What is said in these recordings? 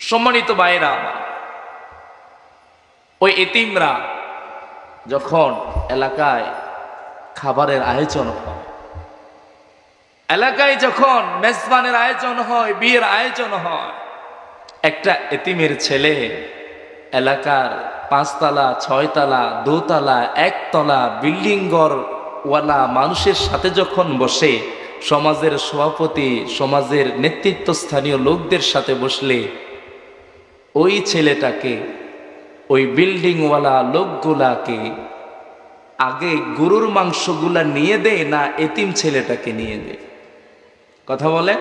সম্মানিত ভাইরা, ওই এতিমরা যখন এলাকায় খাবারের আয়োজন হয়, এলাকায় যখন মেজবানের আয়োজন হয়, বিয়ের আয়োজন হয়, একটা এতিমের ছেলে এলাকার 5 তলা 6 তলা 2 তলা 1 তলা বিল্ডিং ঘরওয়ালা মানুষের সাথে যখন বসে, সমাজের সভাপতি, সমাজের নেতৃত্বস্থানীয় লোকদের সাথে বসলে ওই ছেলেটাকে, ওই বিল্ডিংওয়ালা লোকগুলাকে আগে গরুর মাংসগুলা নিয়ে দেয় না এতিম ছেলেটাকে নিয়ে দেয়? কথা বলে,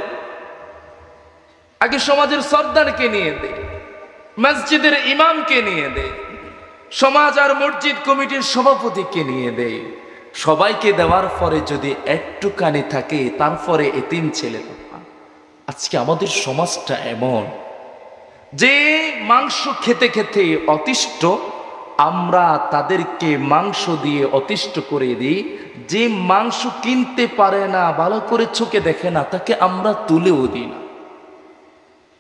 আগে সমাজের সর্দারকে নিয়ে দেয়, মসজিদের ইমামকে নিয়ে দেয়, সমাজ আর মসজিদ কমিটির সভাপতিকে নিয়ে দেয়। সবাইকে দেওয়ার পরে যদি একটুখানি থাকে তারপরে এতিম ছেলে। আজকে আমাদের সমাজটা এমন যে মাংস খেতে খেতে অতিষ্ঠ, আমরা তাদেরকে মাংস দিয়ে অতিষ্ঠ করে দিই। যে মাংস কিনতে পারে না, ভালো করে চোখে দেখে না, তাকে আমরা তুলেও দিই না।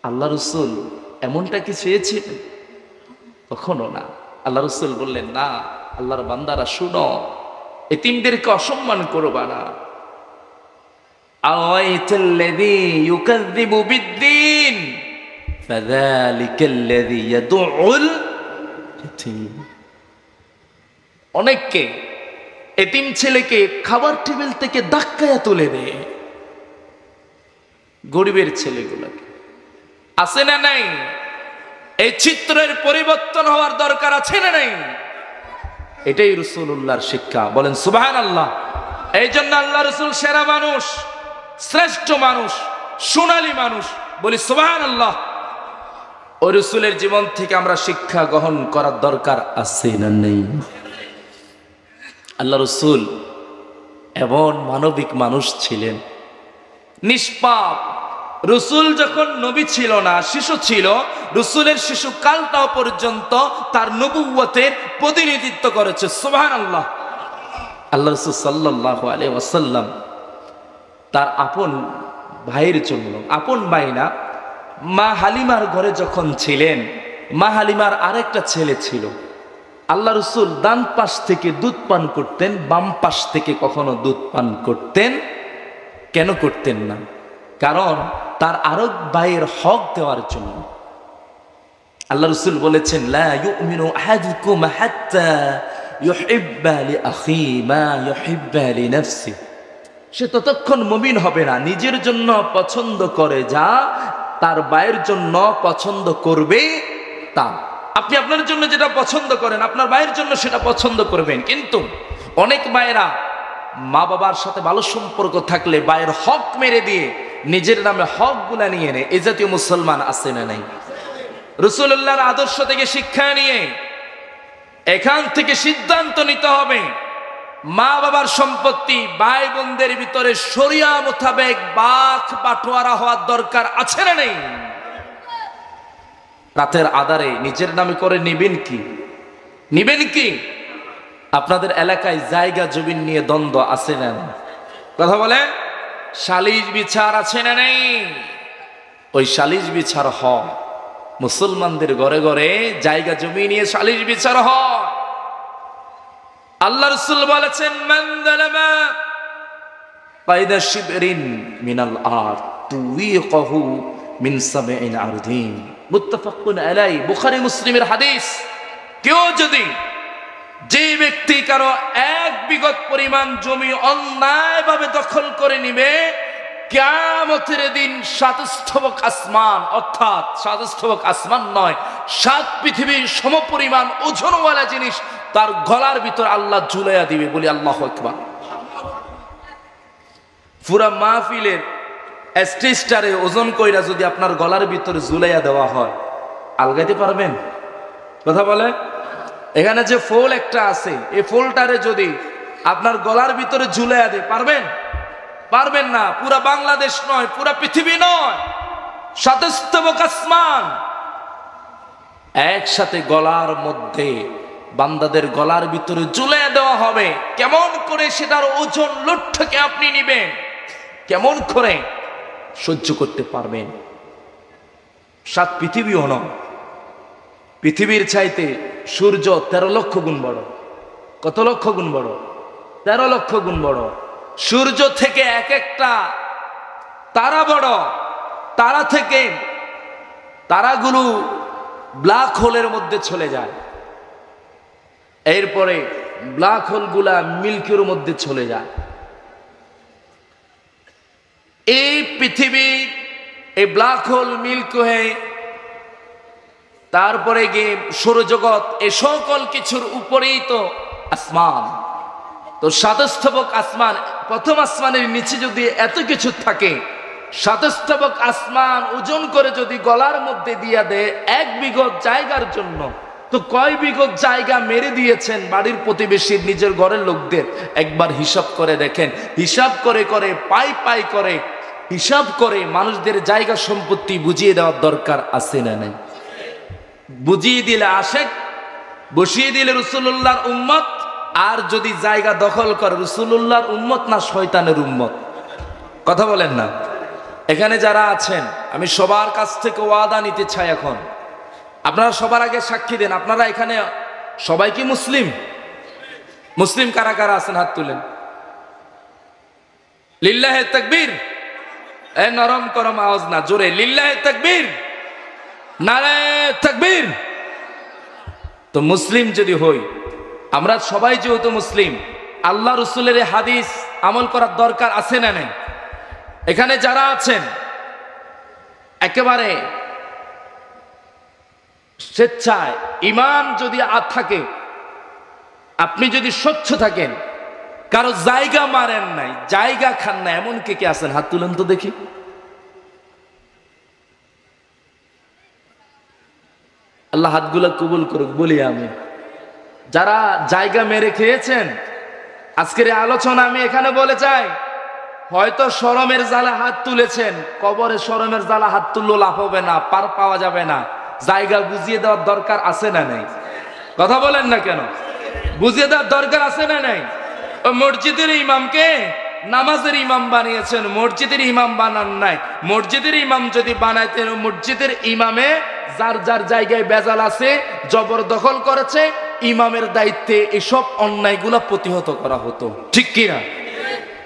আল্লাহ রসুল এমনটা কি চেয়েছিলেন? কখনো না। আল্লাহ রসুল বললেন, না, আল্লাহর বান্দারা শুনো, এতিমদেরকে অসম্মান করবা না। আওয়াইতাল্লাযী ইউকাযযিবু বিদ্দীন ফাযালিকাল্লাযী ইয়াদউল ইয়াতীম। অনেককে এতিম ছেলেকে খাবার টেবিল থেকে ধাক্কায়া তুলে দেয়, গরিবের ছেলেগুলোকে। আছে না নাই? এই চিত্রের পরিবর্তন হওয়ার দরকার আছে না নাই? এটাই রাসূলুল্লাহর শিক্ষা। বলেন সুবহানাল্লাহ। এই জন্য আল্লাহ রাসূল সেরা মানুষ, শ্রেষ্ঠ মানুষ, সোনালী মানুষ। বলি সুবহানাল্লাহ। ওই রাসূলের জীবন থেকে আমরা শিক্ষা গ্রহণ করার দরকার আছে না নেই? আল্লাহ রাসূল এমন মানবিক মানুষ ছিলেন, নিষ্পাপ। রাসূল যখন নবী ছিল না, শিশু ছিল, রাসূলের শিশুকালটাও পর্যন্ত তার নবুয়তের প্রতিনিধিত্ব করেছে। সুবহানাল্লাহ। আল্লাহ রাসূল সাল্লাল্লাহু আলাইহি ওয়াসাল্লাম তার আপন ভাইয়ের জন্য, আপন ভাই না, মা হালিমার ঘরে যখন ছিলেন, মা হালিমার আরেকটা ছেলে ছিল। আল্লাহ রাসূল ডান পাশ থেকে দুধ পান করতেন, বাম পাশ থেকে কখনো দুধ পান করতেন। কেন করতেন না? কারণ তার আরেক ভাইয়ের হক দেওয়ার জন্য। আল্লাহ রাসূল বলেছেন, লা ইউমিনু আহাদুকুম হাত্তা ইউহিব্বা লিআখি মা ইউহিব্বা লিনাফসিহি। সে ততক্ষণ মুমিন হবে না নিজের জন্য পছন্দ করে যা তার ভাইয়ের জন্য পছন্দ করবে তা। আপনি আপনার জন্য যেটা পছন্দ করেন, আপনার ভাইয়ের জন্য সেটা পছন্দ করবেন। কিন্তু অনেক ভাইয়েরা মা বাবার সাথে ভালো সম্পর্ক থাকলে ভাইয়ের হক মেরে দিয়ে নিজের নামে হক গুলা নিয়ে নেয়। এই জাতীয় মুসলমান আছে না নাই? রাসূলুল্লাহর আদর্শ থেকে শিক্ষা নিয়ে এখান থেকে সিদ্ধান্ত নিতে হবে, মা বাবার সম্পত্তি ভাই বোনদের ভিতরে শরিয়া মোতাবেক ভাগ বাটোয়ারা হওয়ার দরকার আছে না নেই? রাতের আধারে নিজের নামে করে নিবেন কি? নিবেন কি? আপনাদের এলাকায় জায়গা জমিন নিয়ে দ্বন্দ্ব আছে না? কথা বলে, সালিশ বিচার আছে না নেই? ওই সালিশ বিচার হয় মুসলমানদের ঘরে ঘরে, জায়গা জমি নিয়ে সালিশ বিচার হয়। আল্লাহ রাসূল বলেছেন, মান যালামা কায়দা শিবরিন মিনাল আরদ তুইকাহু মিন সাবঈন আরদিন। মুত্তাফাকুন আলাইহি, বুখারী মুসলিমের হাদিস। কেউ যদি, যে ব্যক্তি কারো 1 বিঘত পরিমাণ জমি অন্যায়ভাবে দখল করে নিবে, কিয়ামতের দিন 7 স্তবক আসমান, অর্থাৎ 7 স্তবক আসমান নয়, 7 পৃথিবীর সমপরিমাণ ওজনওয়ালা জিনিস তার গলার ভিতর আল্লাহ ঝুলাইয়া দিবে। বলি আল্লাহু আকবার। পুরা মাহফিলের স্টেজটারে ওজন কইরা যদি আপনার গলার ভিতরে ঝুলাইয়া দেওয়া হয়, আলগাইতে পারবেন? কথা বলে, এখানে যে ফুল একটা আছে, এই ফুলটারে যদি আপনার গলার ভিতরে ঝুলাইয়া দেয়, পারবেন? পারবেন না। পুরা বাংলাদেশ নয়, পুরা পৃথিবী নয়, 7 স্তবক আসমান একসাথে গলার মধ্যে, বান্দাদের গলার ভিতরে ঝুলাইয়া দেওয়া হবে। কেমন করে সেটার ওজন লোডটাকে আপনি নিবেন? কেমন করে সহ্য করতে পারবেন? সাত পৃথিবীও নয়। পৃথিবীর চাইতে সূর্য 13 লক্ষ গুণ বড়। কত লক্ষ গুণ বড়? 13 লক্ষ গুণ বড়। সূর্য থেকে এক একটা তারা বড়। তারা থেকে তারাগুলো ব্ল্যাক হোলের মধ্যে চলে যায়, এরপরে ব্ল্যাক হোলগুলা মিল্কির মধ্যে চলে যায়। এই পৃথিবী, এই ব্ল্যাক হোল, মিল্কি ওয়ে, তারপরে গিয়ে সৌরজগৎ, এই সকল কিছুর উপরেই তো আসমান। তো সাতস্তবক আসমান, প্রথম আসমানের নিচে যদি এত কিছু থাকে, সাতস্তবক আসমান ওজন করে যদি গলার মধ্যে দিয়া দেয় 1 বিঘত জায়গার জন্য, তো কয় বিঘত জায়গা মেরে দিয়েছেন বাড়ির প্রতিবেশীর, নিজের ঘরের লোকদের? একবার হিসাব করে দেখেন। হিসাব করে করে পাই পাই করে হিসাব করে মানুষদের জায়গা সম্পত্তি বুঝিয়ে দেওয়ার দরকার আছে না নাই? বুঝিয়ে দিলে আশেক, বসিয়ে দিলে রাসূলুল্লাহর উম্মত। আর যদি জায়গা দখল করে, রাসূলুল্লাহর উম্মত না শয়তানের উম্মত? কথা বলেন না। এখানে যারা আছেন, আমি সবার কাছ থেকে ওয়াদা নিতে চাই। এখন আপনারা সবার আগে সাক্ষী দেন, আপনারা এখানে সবাই কি মুসলিম? মুসলিম কারা কারা আছেন হাত তুলেন। লিল্লাহে তাকবীর। এ নরম করম আওয়াজ না, জোরে লিল্লাহে তাকবীর, নারায়ে তাকবীর। তো মুসলিম যদি হই, আমরা সবাই যেহেতু মুসলিম, আল্লাহ রসুলের হাদিস আমল করার দরকার আছে না নেই? এখানে যারা আছেন একেবারে স্বেচ্ছায়, ইমান যদি থাকে, আপনি যদি স্বচ্ছ থাকেন, কারো জায়গা মারেন নাই, জায়গা খান না, এমন কে কে আছেন হাত তুলেন তো দেখি। আল্লাহ হাতগুলা কবুল করুক বলি আমি। যারা জায়গা মেরে খেয়েছেন, আজকের আলোচনা আমি এখানে বলে যাই, হয়তো শরমের জ্বালা হাত তুলেছেন, কবরে শরমের জ্বালা হাত তুললেও লাভ হবে না, পার পাওয়া যাবে না। জায়গা বুঝিয়ে দেওয়ার দরকার আছে না নাই? কথা বলেন না কেন? বুঝিয়ে দেওয়ার দরকার আছে না নাই? মসজিদের ইমামকে নামাজের ইমাম বানিয়েছেন, মসজিদের ইমাম বানান নাই। মসজিদের ইমাম যদি বানাইতেন, মসজিদের ইমামে যার যার জায়গায় বেজাল আছে, জবরদখল করেছে, ইমামের দায়িত্বে এসব অন্যায়গুলো প্রতিহত করা হতো, ঠিক কিনা?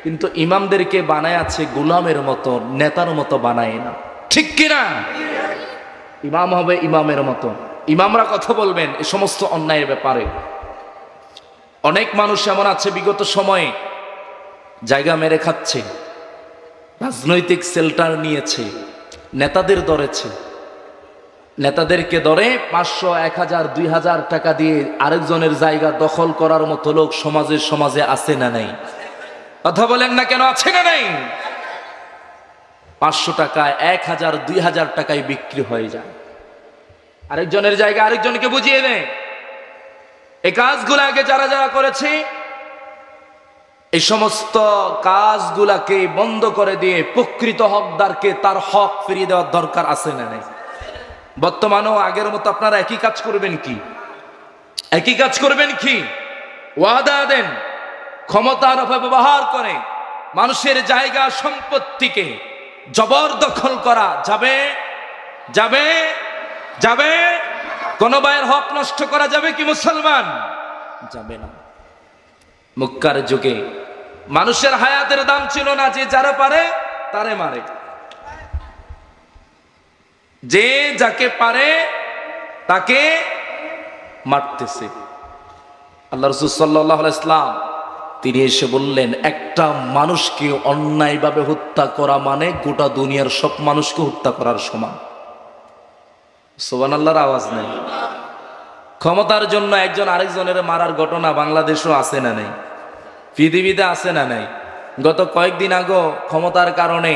কিন্তু ইমামদেরকে বানায় আছে গোলামের মতো, নেতার মতো বানায় না, ঠিক কিনা? ইমাম হবে ইমামের মতো, ইমামরা কথা বলবেন এই সমস্ত অন্যায়ের ব্যাপারে। অনেক মানুষ এমন আছে বিগত সময়ে জায়গা মেরে খাচ্ছে, রাজনৈতিক শেল্টার নিয়েছে, নেতাদের ধরেছে, নেতাদেরকে ধরে 500, 1000, 2000 টাকা দিয়ে আরেকজনের জায়গা দখল করার মতো লোক সমাজে আছে না নাই? কথা বলেন না কেন? আছে না নাই? 500 টাকায়, 1000, 2000 টাকায় বিক্রি হয়ে যায়। আরেকজনের জায়গা আরেকজনকে বুঝিয়ে দেয়। এই কাজগুলো আগে যারা যারা করেছে, এই সমস্ত কাজগুলাকে বন্ধ করে দিয়ে প্রকৃত হকদারকে তার হক ফিরিয়ে দেওয়ার দরকার আছে না নাই? বর্তমানেও আগের মতো আপনারা একই কাজ করবেন কি? একই কাজ করবেন কি? ওয়াদা দেন, ক্ষমতার অপব্যবহার করে মানুষের জায়গা সম্পত্তিকে জবরদখল করা যাবে? যাবে? যাবে? কোন ভাইয়ের হক নষ্ট করা যাবে কি মুসলমান? যাবে না। মক্কার যুগে মানুষের হায়াতের দাম ছিল না, যে যারা পারে তারে মারে, যে যাকে পারে তাকে মারতেছে। আল্লাহ রাসূল সাল্লাল্লাহু আলাইহি ওয়াসাল্লাম তিনি এসে বললেন, একটা মানুষকে অন্যায়ভাবে হত্যা করা মানে গোটা দুনিয়ার সব মানুষকে হত্যা করার সমান। সুবহানাল্লাহর আওয়াজ নেই। ক্ষমতার জন্য একজন আরেকজনের মারার ঘটনা বাংলাদেশও আছে না নাই? পৃথিবীতে আছে না নাই? গত কয়েকদিন আগে ক্ষমতার কারণে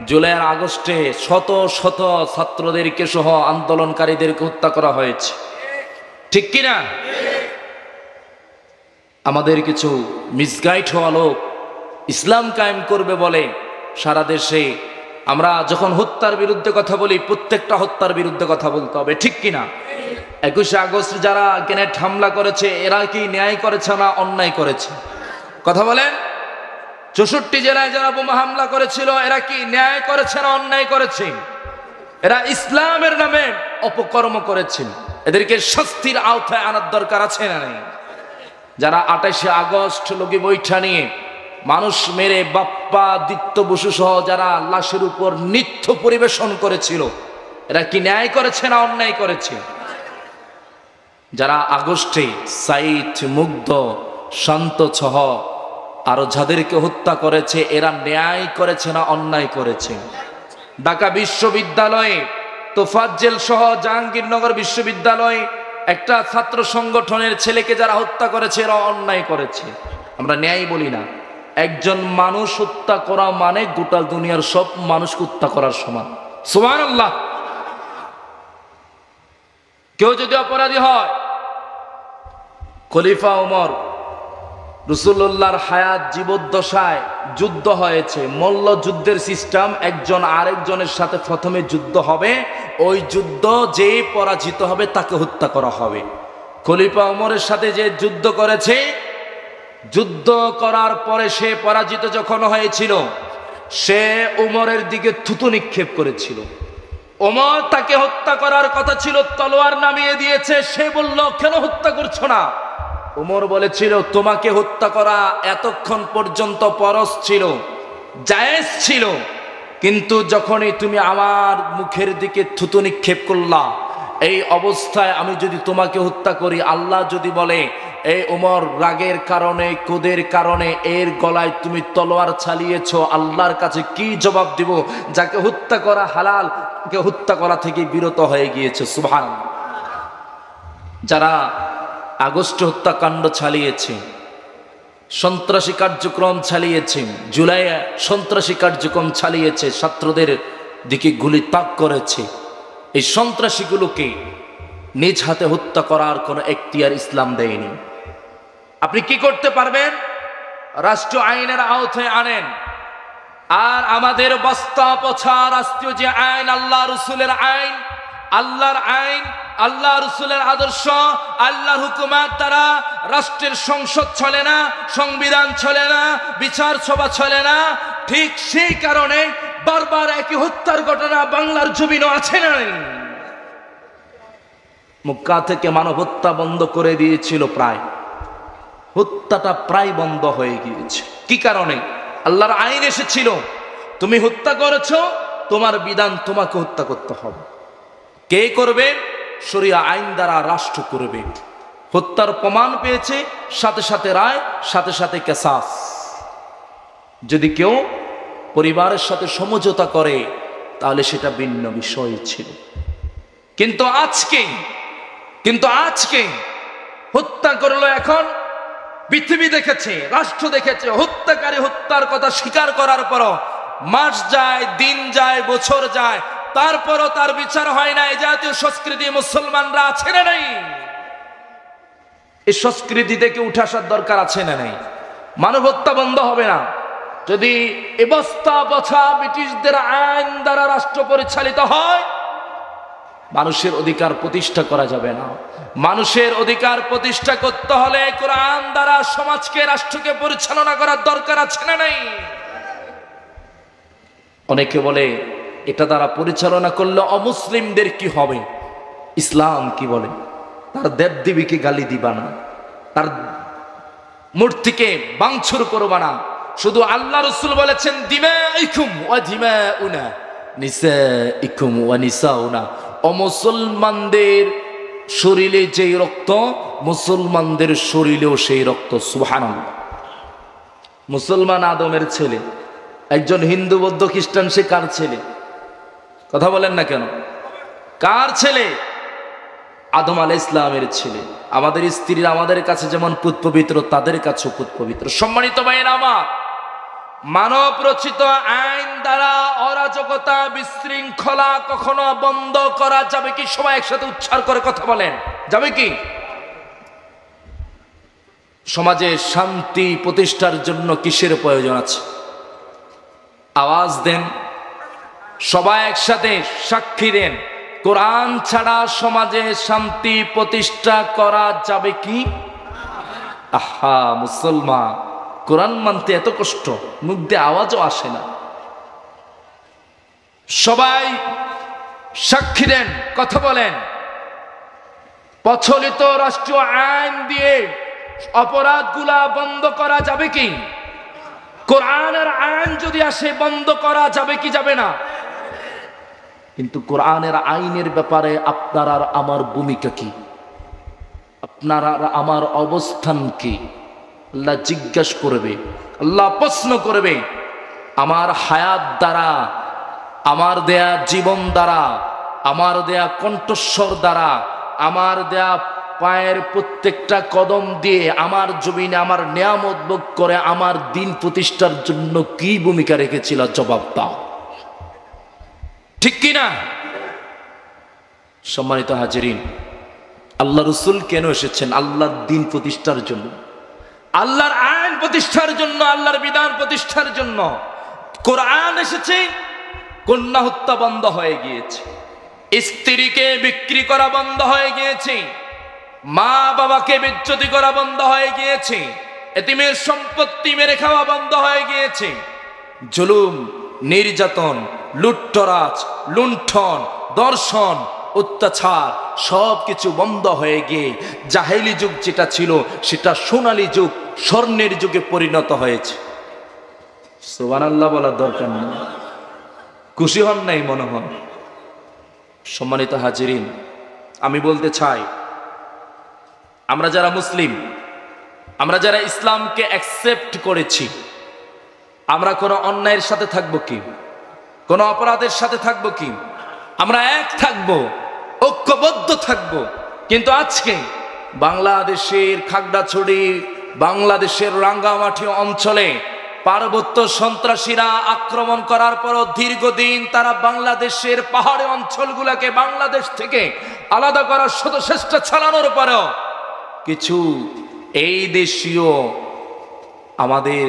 জুলাই আগস্টে শত শত ছাত্রদেরকে সহ আন্দোলনকারীদেরকে হত্যা করা হয়েছে, ঠিক কিনা? আমাদের কিছু মিসগাইড হওয়া লোক ইসলাম কায়েম করবে বলে সারা দেশে আমরা যখন হত্যার বিরুদ্ধে কথা বলি, প্রত্যেকটা হত্যার বিরুদ্ধে কথা বলতে হবে, ঠিক কিনা? 21শে আগস্ট যারা গ্রেনেড হামলা করেছে, এরা কি ন্যায় করেছে না অন্যায় করেছে? কথা বলেন। 64 জেলায় যারা বোমা হামলা করেছিল, এরা কি ন্যায় করেছে না অন্যায় করেছে? এরা ইসলামের নামে অপকর্ম করেছেন, এদেরকে শাস্তির আওতায় আনার দরকার আছে না নেই? যারা 28শে আগস্ট লগি বৈঠা নিয়ে মানুষ মেরে বাপ্পা আদিত্য বসু সহ যারা লাশের উপর নৃত্য পরিবেশন করেছিল, এরা কি ন্যায় করেছে না অন্যায় করেছে? যারা আগস্টে সাইদ, মুগ্ধ, শান্ত সহ আরো যাদেরকে হত্যা করেছে, এরা ন্যায় করেছে না অন্যায় করেছে? ঢাকা বিশ্ববিদ্যালয়ে তোফাজ্জেল সহ জাহাঙ্গীরনগর বিশ্ববিদ্যালয়ে একটা ছাত্র সংগঠনের ছেলেকে যারা হত্যা করেছে, এরা অন্যায় করেছে। আমরা ন্যায় বলি না। একজন মানুষ হত্যা করা মানে গোটা দুনিয়ার সব মানুষকে হত্যা করার সমান। সুবহানাল্লাহ। কেউ যদি অপরাধী হয়, খলিফা ওমর রাসূলুল্লাহর হায়াত জীবদ্দশায় যুদ্ধ হয়েছে, মল্ল যুদ্ধের সিস্টেম, একজন আরেকজনের সাথে প্রথমে যুদ্ধ হবে, ওই যুদ্ধ যে পরাজিত হবে তাকে হত্যা করা হবে। খলিফা ওমরের সাথে যে যুদ্ধ করেছে, যুদ্ধ করার পরে সে পরাজিত যখন হয়েছিল, সে ওমরের দিকে থুতু নিক্ষেপ করেছিল। ওমর তাকে হত্যা করার কথা ছিল, তলোয়ার নামিয়ে দিয়েছে। সে বলল, কেন হত্যা করছো না? ওমর বলেছিল, তোমাকে হত্যা করা এতক্ষণ পর্যন্ত ফরজ ছিল, জায়েজ ছিল, কিন্তু যখনই তুমি আমার মুখের দিকে থুতু নিক্ষেপ করলা, এই অবস্থায় আমি যদি তোমাকে হত্যা করি, আল্লাহ যদি বলে এই ওমর রাগের কারণে, ক্রোধের কারণে এর গলায় তুমি তলোয়ার চালিয়েছ, আল্লাহর কাছে কি জবাব দিব? যাকে হত্যা করা হালাল, কে হত্যা করা থেকে বিরত হয়ে গিয়েছে। সুবহানাল্লাহ। যারা আগস্ট হত্যাকাণ্ড চালিয়েছে, সন্ত্রাসী কার্যক্রম চালিয়েছে, জুলাই সন্ত্রাসী কার্যক্রম চালিয়েছে, ছাত্রদের দিকে গুলি তাক করেছে, এই সন্ত্রাসীগুলোকে নিজ হাতে হত্যা করার কোনো এখতিয়ার ইসলাম দেয়নি। আপনি কি করতে পারবেন? রাষ্ট্রীয় আইনের আওতায় আনেন। আর আমাদের বস্তা পছা রাষ্ট্রীয় যে আইন, আল্লাহ রসুলের আইন, আল্লাহর আইন, আল্লাহ রসুলের আদর্শ, আল্লাহর হুকুমাত দ্বারা রাষ্ট্রের সংসদ চলে না, সংবিধান চলে না, বিচার সভা চলে না। ঠিক সেই কারণে বারবার একই হত্যার ঘটনা বাংলার জমিনও আছে না? মক্কা থেকে মানব হত্যা বন্ধ করে দিয়েছিল, প্রায় হত্যাটা প্রায় বন্ধ হয়ে গিয়েছে। কি কারণে? আল্লাহর আইন এসেছিল, তুমি হত্যা করেছো, তোমার বিধান তোমাকে হত্যা করতে হবে। কে করবে? শরিয়া আইন দ্বারা রাষ্ট্র করবে। হত্যার প্রমাণ পেয়েছে, সাথে সাথে রায়, সাথে সাথে কেসাস। যদি কেউ পরিবারের সাথে সমঝোতা করে তাহলে সেটা ভিন্ন বিষয় ছিল। কিন্তু আজকে হত্যা করলো, এখন পৃথিবী দেখেছে, রাষ্ট্র দেখেছে, হত্যাকারী হত্যার কথা স্বীকার করার পরও মাস যায়, দিন যায়, বছর যায়, তারপরও তার বিচার হয় না। এই জাতীয় সংস্কৃতি মুসলমানরা আছে না নাই? এই সংস্কৃতি থেকে উঠে আসার দরকার আছে না নাই? মানব হত্যা বন্ধ হবে না যদি এ বস্তা পছা ব্রিটিশদের আইন দ্বারা রাষ্ট্র পরিচালিত হয়। মানুষের অধিকার প্রতিষ্ঠা করা যাবে না। মানুষের অধিকার প্রতিষ্ঠা করতে হলে কোরআন দ্বারা সমাজকে, রাষ্ট্রকে পরিচালনা করার দরকার আছে না নাই? অনেকে বলে এটা দ্বারা পরিচালনা করলে অমুসলিমদের কি হবে? ইসলাম কি বলে? তার দেবদেবীকে গালি দিবা না, তার মূর্তিকে ভাঙচুর করবা না। শুধু আল্লাহ রাসূল বলেছেন, দিমাইকুম ওয়া দিমাউনা নিসাইকুম ওয়া নিসাউনা। অমুসলমানদের শরীরে যেই রক্ত, মুসলমানদের শরীরেও সেই রক্ত। সুবহানাল্লাহ। মুসলমান আদমের ছেলে, একজন হিন্দু, বৌদ্ধ, খ্রিস্টান, সে কার ছেলে? কথা বলেন না কেন? কার ছেলে? আদম আলাইহিস ইসলামের ছেলে। আমাদের স্ত্রীরা আমাদের কাছে যেমন পুত পবিত্র, তাদের কাছেও পুত পবিত্র। সম্মানিত ভাইয়েরা আমার, মানব রচিত আইন দ্বারা অরাজকতা, বিশৃঙ্খলা কখনো বন্ধ করা যাবে কি? সবাই একসাথে উচ্চার করে কথা বলেন, যাবে কি? সমাজে শান্তি প্রতিষ্ঠার জন্য কিসের প্রয়োজন আছে? আওয়াজ দেন, সবাই একসাথে সাক্ষী দেন, কোরআন ছাড়া সমাজে শান্তি প্রতিষ্ঠা করা যাবে কি? আহা মুসলমান, কোরআন মানতে এত কষ্ট, মুখ দিয়ে আওয়াজও আসে না। সবাই সাক্ষী দেন, কথা বলেন। প্রচলিত রাষ্ট্রীয় আইন দিয়ে অপরাধগুলা বন্ধ করা যাবে কি? কোরআনের আইন যদি আসে বন্ধ করা যাবে কি যাবে না? কিন্তু কোরআনের আইনের ব্যাপারে আপনার আর আমার ভূমিকা কি? আপনার আর আমার অবস্থান কি? আল্লাহ জিজ্ঞাসা করবে, আল্লাহ প্রশ্ন করবে। আমার হায়াত দ্বারা, আমার দেয়া জীবন দ্বারা, আমার দেয়া কণ্ঠস্বর দ্বারা, আমার দেয়া পায়ের প্রত্যেকটা কদম দিয়ে আমার জমিনে আমার নিয়ামত ভোগ করে আমার দিন প্রতিষ্ঠার জন্য কি ভূমিকা রেখেছিল? জবাব দাও, ঠিক কিনা? সম্মানিত হাজিরিন, আল্লাহ রসুল কেন এসেছেন? আল্লাহর দিন প্রতিষ্ঠার জন্য, আল্লাহর আইন প্রতিষ্ঠার জন্য, আল্লাহর বিধান প্রতিষ্ঠার জন্য। কোরআন এসেছে, কন্যা হত্যা বন্ধ হয়ে গিয়েছে, স্ত্রীকে বিক্রি করা বন্ধ হয়ে গিয়েছে, মা বাবাকে বেজ্জতি করা বন্ধ হয়ে গিয়েছে, এতিমের সম্পত্তি মেরে খাওয়া বন্ধ হয়ে গিয়েছে, জুলুম, নির্যাতন, লুটতরাজ, লুণ্ঠন, দর্শন, অত্যাচার সবকিছু বন্ধ হয়ে গিয়ে জাহেলি যুগ যেটা ছিল সেটা সোনালী যুগ, স্বর্ণের যুগে পরিণত হয়েছে। সুবহানাল্লাহ বলার দরকার নেই। খুশি হন নাই মনে হয়? সম্মানিত হাজিরিন, আমি বলতে চাই, আমরা যারা মুসলিম, আমরা যারা ইসলামকে অ্যাকসেপ্ট করেছি, আমরা কোনো অন্যায়ের সাথে থাকবো কি? কোনো অপরাধের সাথে থাকবো কি? আমরা এক থাকবো, ঐক্যবদ্ধ থাকবো। কিন্তু আজকে বাংলাদেশের খাগড়াছড়ি, বাংলাদেশের রাঙ্গামাটি অঞ্চলে পার্বত্য সন্ত্রাসীরা আক্রমণ করার পরও দীর্ঘদিন তারা বাংলাদেশের পাহাড়ি অঞ্চলগুলোকে বাংলাদেশ থেকে আলাদা করার শত চেষ্টা চালানোর পরেও কিছু এই দেশীয় আমাদের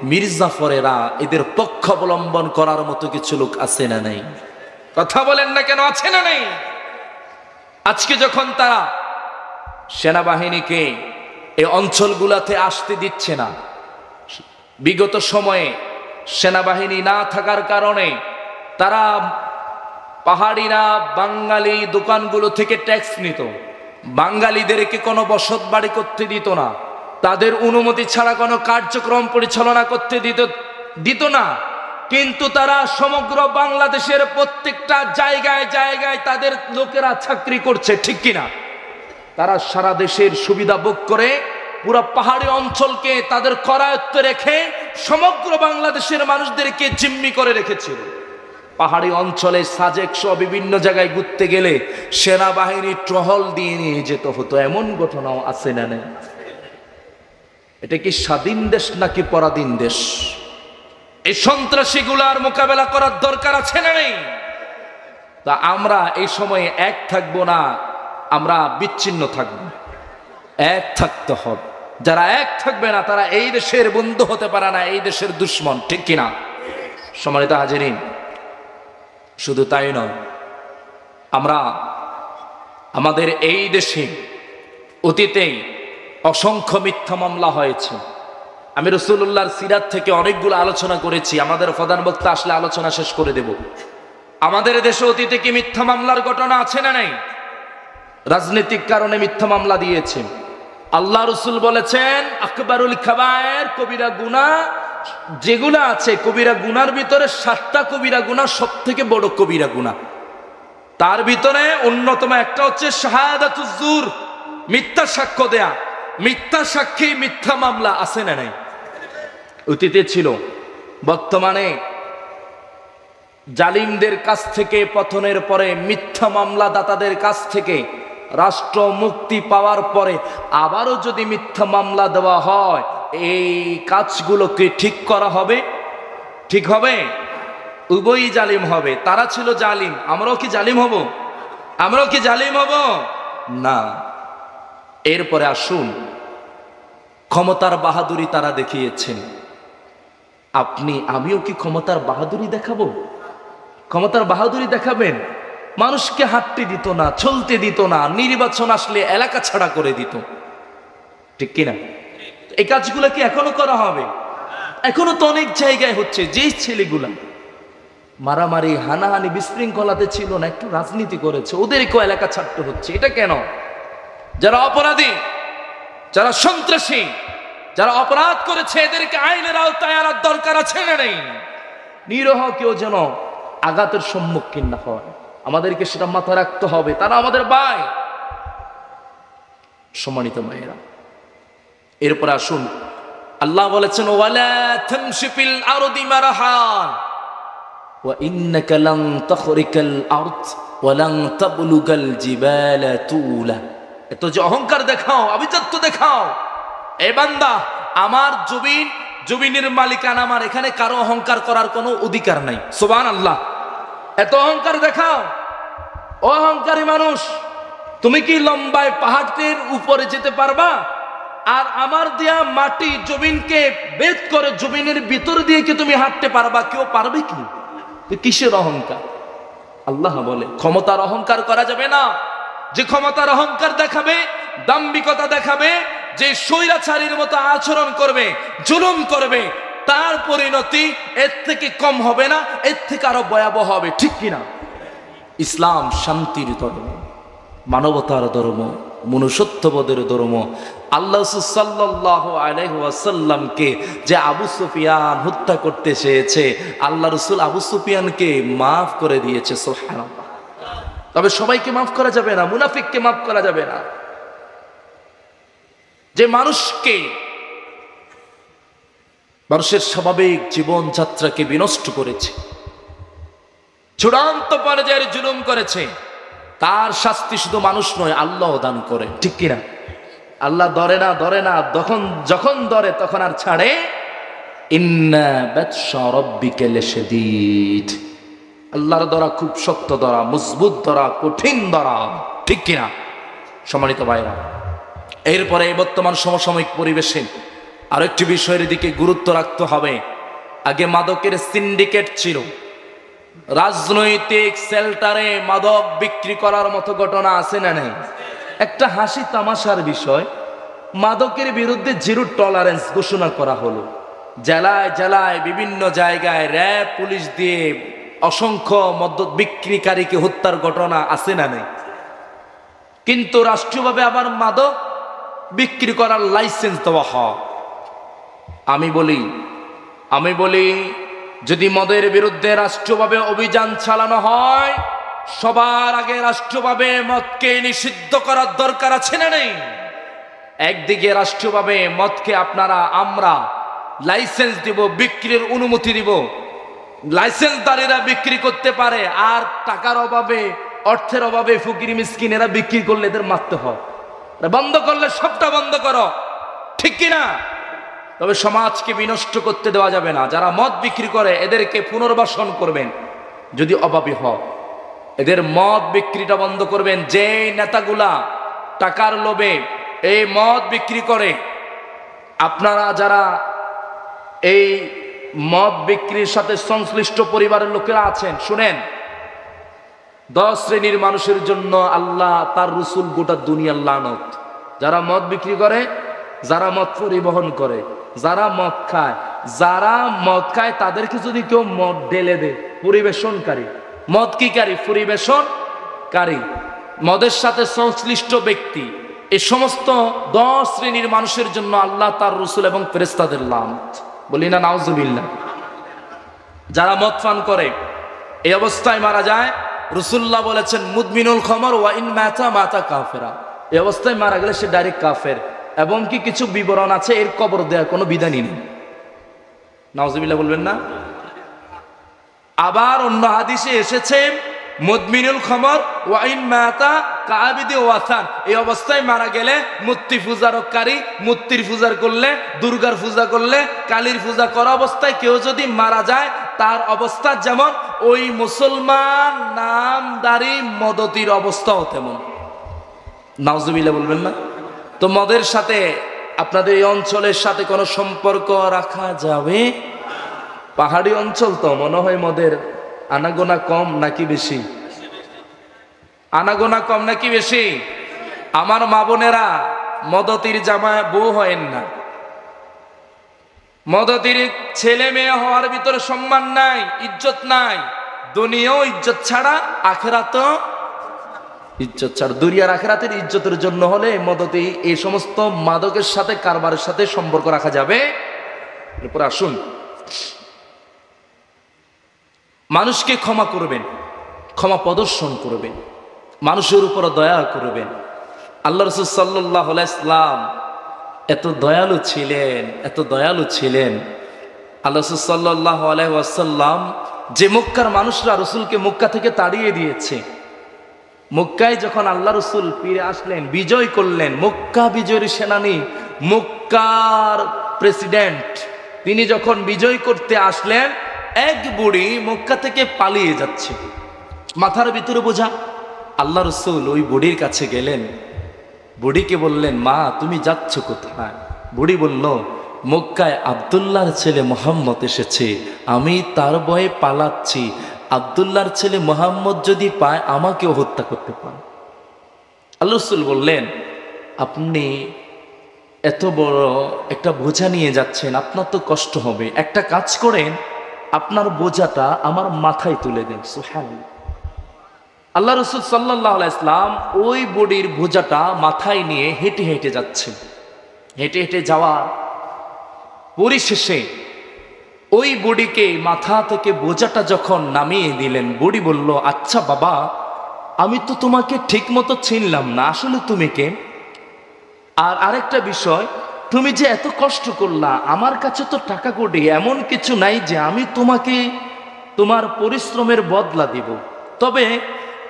মির্জাফরেরা এদের পক্ষ অবলম্বন করার মতো কিছু লোক আছে না নেই? কথা বলেন না কেন, আছে না নেই? আজকে যখন তারা সেনাবাহিনীকে এই অঞ্চলগুলাতে আসতে দিচ্ছে না, বিগত সময়ে সেনাবাহিনী না থাকার কারণে তারা পাহাড়িরা বাঙালি দোকানগুলো থেকে ট্যাক্স নিত, বাঙালিদেরকে কোনো বসত বাড়ি করতে দিত না, তাদের অনুমতি ছাড়া কোনো কার্যক্রম পরিচালনা করতে দিত না। কিন্তু তারা সমগ্র বাংলাদেশের প্রত্যেকটা জায়গায় জায়গায় তাদের লোকেরা চাকরি করছে, ঠিক কিনা? তারা সারা দেশের সুবিধা ভোগ করে পুরো পাহাড়ি অঞ্চলকে তাদের করায়ত্তে রেখে সমগ্র বাংলাদেশের মানুষদেরকে জিম্মি করে রেখেছিল। পাহাড়ি অঞ্চলে সাজেক সহ বিভিন্ন জায়গায় ঘুরতে গেলে সেনাবাহিনী টহল দিয়ে নিয়ে যেত হতো, এমন ঘটনাও আছে না নেই? এটা কি স্বাধীন দেশ নাকি পরাধীন দেশ? এই সন্ত্রাসীগুলার মোকাবেলা করার দরকার আছে না নেই? তা আমরা এই সময়ে এক থাকবো না, আমরা বিচ্ছিন্ন থাকবো। এক থাকতে হবে। যারা এক থাকবে না তারা এই দেশের বন্ধু হতে পারে না, এই দেশের দুশ্মন, ঠিক কিনা? সম্মানিত হাজিরিন, শুধু তাই নয়, আমরা আমাদের এই দেশে অতীতেই অসংখ্য মিথ্যা মামলা হয়েছে। আমি রাসূলুল্লাহর সিরাত থেকে অনেকগুলো আলোচনা করেছি, আমাদের প্রধান বক্তা আসলে আলোচনা শেষ করে দেব। আমাদের দেশে অতীতে কি মিথ্যা মামলার ঘটনা আছে না নাই? রাজনৈতিক কারণে মিথ্যা মামলা দিয়েছে। আল্লাহ রসুল বলেছেন আকবারুল কাবায়ের, কবিরা গুনাহ যেগুলা আছে, কবিরা গুনার ভিতরে 7টা কবিরা গুনাহ সব থেকে বড় কবিরা গুনাহ। তার ভিতরে অন্যতম একটা হচ্ছে শাহাদাতুজ জুর, মিথ্যা সাক্ষ্য দেয়া। মিথ্যা সাক্ষী মিথ্যা মামলা আছে না নাই? অতীতে ছিল। বর্তমানে জালিমদের কাছ থেকে পতনের পরে, মিথ্যা মামলা দাতাদের কাছ থেকে রাষ্ট্র মুক্তি পাওয়ার পরে আবারও যদি মিথ্যা মামলা দেওয়া হয়, এই কাজগুলোকে ঠিক করা হবে? ঠিক হবে? উভয়ই জালিম হবে। তারা ছিল জালিম, আমরাও কি জালিম হব? আমরাও কি জালিম হব? না। এরপরে আসুন, ক্ষমতার বাহাদুরি তারা দেখিয়েছেন। আপনি আমিও কি ক্ষমতার বাহাদুরি দেখাবো? ক্ষমতার বাহাদুরি দেখাবেন? মানুষকে হাঁটতে দিত না, চলতে দিত না, নির্বাচন আসলে এলাকা ছাড়া করে দিত, ঠিক কিনা? এই কাজগুলো কি এখনো করা হবে? এখনো তো অনেক জায়গায় হচ্ছে। যেই ছেলেগুলা মারামারি হানাহানি বিশৃঙ্খলাতে ছিল না, একটু রাজনীতি করেছে, ওদেরকেও এলাকা ছাড়তে হচ্ছে। এটা কেন? যারা অপরাধী, যারা সন্ত্রাসী, যারা অপরাধ করেছে এদেরকে আইনের আওতায় আনার দরকার আছে না নেই? নিরহ কেউ যেন আঘাতের সম্মুখীন না হয়, আমাদেরকে সেটা মাথায় রাখতে হবে। তারা আমাদের ভাই। সম্মানিত মায়েরা, এরপর আসুন, আল্লাহ বলেছেন ওয়ালা তামশি ফিল আরদি মারহান ওয়া ইন্নাকা লান তাখরিকাল আরদ ওয়া লান তাবলুগাল জিবালা তুলা। এত যে অহংকার দেখাও, আভিজাত্য দেখাও, এ বান্দা, আমার জমিনের মালিকানা আমার, এখানে কারো অহংকার করার কোনো অধিকার নাই। সুবহানাল্লাহ। এত অহংকার দেখাও, অহংকারী মানুষ, তুমি কি লম্বায় পাহাড়ের উপরে যেতে পারবা? আর আমার দেয়া মাটি জমিনকে বেদ করে জমিনের ভিতর দিয়ে কি তুমি হাঁটতে পারবা? কেউ পারবে কি? কিসের অহংকার? আল্লাহ বলে ক্ষমতার অহংকার করা যাবে না। যে ক্ষমতার অহংকার দেখাবে, দাম্ভিকতা দেখাবে, যে স্বৈরাচারীর মতো আচরণ করবে, জুলুম করবে, তার পরিণতি এর থেকে কম হবে না, এর থেকে আরো ভয়াবহ হবে। ঠিক কিনা? ইসলাম শান্তির ধর্ম, মানবতার ধর্ম, মনুষ্যত্ববোধের ধর্ম। আল্লাহ সাল্লাল্লাহু আলাইহি ওয়াসাল্লামকে যে আবু সুফিয়ান হত্যা করতে চেয়েছে, আল্লাহ রসুল আবু সুফিয়ানকে মাফ করে দিয়েছে। সুবহানাল্লাহ। তবে সবাইকে মাফ করা যাবে না, মুনাফিককে মাফ করা যাবে না। যে মানুষের স্বাভাবিক জীবনযাত্রাকে বিনষ্ট করেছে, চূড়ান্ত পর্যায়ের জুলুম করেছে, তার শাস্তি শুধু মানুষ নয়, আল্লাহ দান করে। ঠিক কিনা? আল্লাহ ধরে না, যখন ধরে তখন আর ছাড়ে। ইন্না বাতশা রাব্বিকা লাশাদীদ। আল্লাহর ধরা খুব শক্ত ধরা, মজবুত ধরা, কঠিন ধরা। ঠিক কিনা? সম্মানিত ভাইরা, এরপরে বর্তমান সমসাময়িক পরিবেশে আরো একটি বিষয়ের দিকে গুরুত্ব রাখতে হবে। আগে মাদকের সিন্ডিকেট ছিল, রাজনৈতিক সেল্টারে মাদক বিক্রি করার মতো ঘটনা আছে না নেই? একটা হাসি তামাশার বিষয়, মাদকের বিরুদ্ধে জিরো টলারেন্স ঘোষণা করা হলো। জেলায় জেলায় বিভিন্ন জায়গায় র্যাব পুলিশ দিয়ে অসংখ্য মদ বিক্রিকারীকে হত্যার ঘটনা আছে না নেই? কিন্তু রাষ্ট্রীয়ভাবে আবার মাদক বিক্রি করার লাইসেন্স দেওয়া হয়। আমি বলি যদি মদের বিরুদ্ধে রাষ্ট্রীয়ভাবে অভিযান চালানো হয়, সবার আগে রাষ্ট্রীয়ভাবে মদকে নিষিদ্ধ করার দরকার আছে না নেই? একদিকে রাষ্ট্রীয়ভাবে মদকে আমরা লাইসেন্স দিব, বিক্রির অনুমতি দিব, লাইসেন্সদারীরা বিক্রি করতে পারে, আর টাকার অভাবে, অর্থের অভাবে ফকির মিসকিনেরা বিক্রি করলে এদের মারতে হয়। বন্ধ করলে সবটা বন্ধ করো। ঠিক কিনা? তবে সমাজকে বিনষ্ট করতে দেওয়া যাবে না। যারা মদ বিক্রি করে এদেরকে পুনর্বাসন করবেন, যদি অভাবী হয় এদের মদ বিক্রিটা বন্ধ করবেন। যে নেতাগুলা টাকার লোভে এই মদ বিক্রি করে, আপনারা যারা এই মদ বিক্রির সাথে সংশ্লিষ্ট পরিবারের লোকেরা আছেন, শুনেন, 10 শ্রেণীর মানুষের জন্য আল্লাহ তার রসুল গোটা দুনিয়ার লানত। যারা মদ বিক্রি করে, যারা মদ পরিবহন করে, যারা মদ খায়, তাদেরকে যদি কেউ মদ ঢেলে দেয়, পরিবেশনকারী, মদ কিকারী, পরিবেশনকারী, মদের সাথে সংশ্লিষ্ট ব্যক্তি, এই সমস্ত 10 শ্রেণীর মানুষের জন্য আল্লাহ তার রসুল এবং ফেরেশতাদের লানত। বলি না নাউজুবিল্লাহ। যারা মদ পান করে এই অবস্থায় মারা যায়, রাসূলুল্লাহ বলেছেন মুদমিনুল খামর ওয়া ইন মাতা কাফেরা। এই অবস্থায় মারা গেলে সে ডাইরেক্ট কাফের, এবং কি কিছু বিবরণ আছে এর কবর দেওয়ার কোনো বিধানই নেই। নাউজুবিল্লাহ বলবেন না? আবার অন্য হাদিসে এসেছে মুদমিনুল খামর ওয়া ইন মাতা কাআবিদি ওয়াসান। এই অবস্থায় মারা গেলে মূর্তি পূজারকারী, মূর্তির পূজা করলে, দুর্গার পূজা করলে, কালীর পূজা করা অবস্থায় কেউ যদি মারা যায়, তার অবস্থা যেমন ওই মুসলমান নামদারি মদতির অবস্থাও তেমন। নাউজুবিল্লাহ বলবেন না? তো মদের সাথে আপনাদের এই অঞ্চলের সাথে কোনো সম্পর্ক রাখা যাবে? পাহাড়ি অঞ্চল তো মনে হয় মদের আনাগোনা কম নাকি বেশি? আনাগোনা কম নাকি বেশি? আমার মা বোনেরা, মদতির জামায় বউ হয়েন না। মদতির ছেলে মেয়ে হওয়ার ভিতরে সম্মান নাই, ইজ্জত নাই। দুনিয়াও ইজ্জত ছাড়া, আখিরাতও ইজ্জত ছাড়া। দুনিয়ার আখিরাতের ইজ্জতের জন্য হলে মদতে এই সমস্ত মাদকের সাথে, কারবারের সাথে সম্পর্ক রাখা যাবে। এরপর আসুন, মানুষকে ক্ষমা করবেন, ক্ষমা প্রদর্শন করবেন, মানুষের উপর দয়া করবেন। আল্লাহ রাসূল সাল্লাল্লাহু আলাইহি ওয়াসাল্লাম এত দয়ালু ছিলেন, এত দয়ালু ছিলেন। আল্লাহ রাসূল সাল্লাল্লাহু আলাইহি ওয়াসাল্লাম যে মক্কার মানুষরা রসুলকে মক্কা থেকে তাড়িয়ে দিয়েছে, মক্কায় যখন আল্লাহ রসুল ফিরে আসলেন, বিজয় করলেন, মক্কা বিজয়ের সেনানী, মক্কার প্রেসিডেন্ট, তিনি যখন বিজয় করতে আসলেন, এক বুড়ি মক্কা থেকে পালিয়ে যাচ্ছে, মাথার ভিতরে বোঝা। আল্লাহ রসুল ওই বুড়ির কাছে গেলেন, বুড়িকে বললেন, মা তুমি যাচ্ছ কোথায়? বুড়ি বলল, মক্কায় আব্দুল্লাহর ছেলে মুহাম্মদ এসেছে, আমি তার ভয়ে পালাচ্ছি। আব্দুল্লাহর ছেলে মুহাম্মদ যদি পায় আমাকেও হত্যা করতে পারে। আল্লাহ রাসূল বললেন, আপনি এত বড় একটা বোঝা নিয়ে যাচ্ছেন, আপনার তো কষ্ট হবে, একটা কাজ করেন, আপনার বোঝাটা আমার মাথায় তুলে দেন। সুবহানাল্লাহ। আল্লাহ রাসূল সাল্লাল্লাহু আলাইহি ওয়াসাল্লাম ওই বুড়ির বোঝাটা মাথায় নিয়ে হেঁটে হেঁটে যাচ্ছেন। হেঁটে হেঁটে যাওয়ার পরিশেষে ওই বুড়িকে মাথা থেকে বোঝাটা যখন নামিয়ে দিলেন, বুড়ি বলল, আচ্ছা বাবা, আমি তো তোমাকে ঠিক মতো চিনলাম না, আসলে তুমি কে? আর আরেকটা বিষয়, তুমি যে এত কষ্ট করলা, আমার কাছে তো টাকা কোটি এমন কিছু নাই যে আমি তোমাকে তোমার পরিশ্রমের বদলা দিব। তবে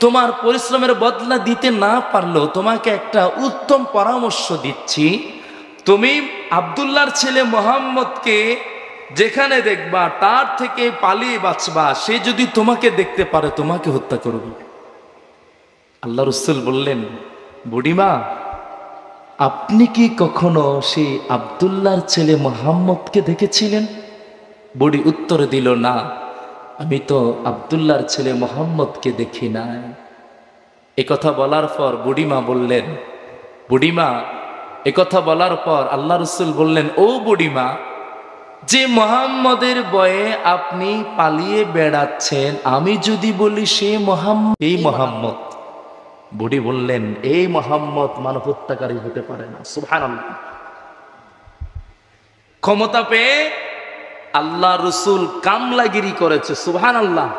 তোমার পরিশ্রমের বদলা দিতে না পারলেও তোমাকে একটা উত্তম পরামর্শ দিচ্ছি, তুমি আব্দুল্লাহর ছেলে মুহাম্মদকে যেখানে দেখবা তার থেকে পালিয়ে বাঁচবা, সে যদি তোমাকে দেখতে পারে তোমাকে হত্যা করবে। আল্লাহ রাসূল বললেন, বুড়িমা, আপনি কি কখনো সেই আব্দুল্লাহর ছেলে মুহাম্মদকে দেখেছিলেন? বুড়ি উত্তর দিল, না, আমি তো আব্দুল্লাহর ছেলে মুহাম্মদকে দেখি নাই। একথা বলার পর বুড়িমা বললেন, বুড়িমা, একথা বলার পর আল্লাহ রাসূল বললেন, ও বুড়িমা, যে মুহাম্মদের ভয়ে আপনি পালিয়ে বেড়াচ্ছেন, আমি যদি বলি সে মুহাম্মদ, এই মুহাম্মদ, বুড়ি বললেন, এই মুহাম্মদ মানব হত্যাকারী হতে পারে না। সুবহানাল্লাহ। ক্ষমতা পেয়ে আল্লাহ রাসূল কামলাগিরি করেছে। সুবহানাল্লাহ।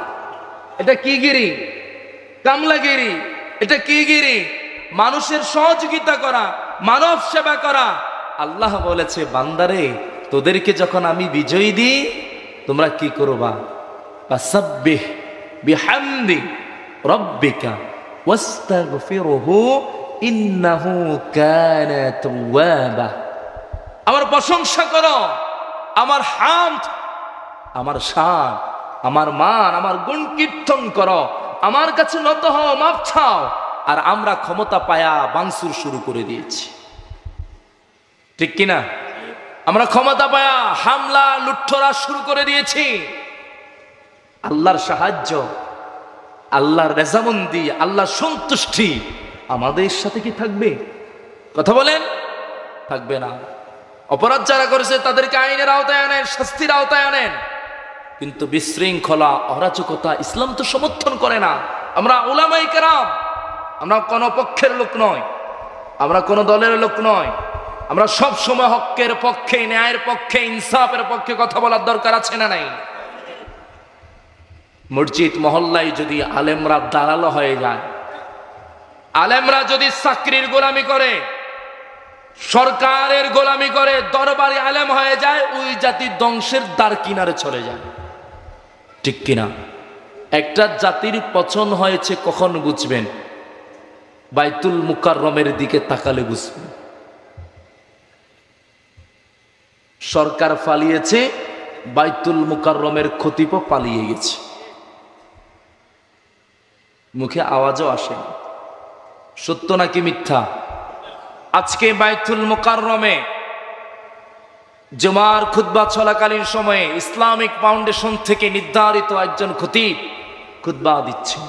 এটা কি গিরি? কামলাগিরি। এটা কি গিরি? মানুষের সহযোগিতা করা, মানব সেবা করা। আল্লাহ বলেছে, বান্দারে, তোদেরকে যখন আমি বিজয়ী দিই, তোমরা কি করবা? ফাসাব্বিহ বিহামদি রাব্বিকা ওয়াস্তাগফিরহু ইন্নাহু কানা তাওয়াবা। আমার প্রশংসা করো, আমার হামদ, আমার শান, আমার মান, আমার গুণ কীর্তন করো, আমার কাছে নত হও, মাপ চাও। আর আমরা ক্ষমতা পায়া বাংসুর শুরু করে দিয়েছি, ঠিক কিনা? আমরা ক্ষমতা পায়া হামলা লুঠরা শুরু করে দিয়েছি। আল্লাহর সাহায্য, আল্লাহর রেজামন্দি, আল্লাহর সন্তুষ্টি আমাদের সাথে কি থাকবে? কথা বলেন, থাকবে না। অপরাধ যারা করেছে তাদেরকে আইনের আওতায় আনেন, শাস্তির আওতায় আনেন। কিন্তু বিশৃঙ্খলা, অরাজকতা ইসলাম তো সমর্থন করে না। আমরা উলামায়ে কেরাম, আমরা কোনো পক্ষের লোক নয়, আমরা কোনো দলের লোক নয়। আমরা সব সময় হকের পক্ষে, ন্যায়ের পক্ষে, ইনসাফের পক্ষে কথা বলার দরকার আছে না নাই? মসজিদ মহল্লায় যদি আলেমরা দালাল হয়ে যায়, আলেমরা যদি চাকরির গোলামি করে, সরকারের গোলামি করে, দরবারি আলেম হয়ে যায়, ওই জাতি ধ্বংসের দ্বার কিনারে চলে যায়, ঠিক কিনা? একটা জাতির পছন হয়েছে কখন বুঝবেন? বাইতুল মুকাররমের দিকে তাকালে বুঝবেন। সরকার পালিয়েছে, বাইতুল মুকাররমের খতিব পালিয়ে গেছে, মুখে আওয়াজও আসে না। সত্য নাকি মিথ্যা? আজকে বাইতুল মুকাররমে জুমার খুতবা চলাকালীন সময়ে ইসলামিক ফাউন্ডেশন থেকে নির্ধারিত একজন খতিব খুতবা দিচ্ছেন।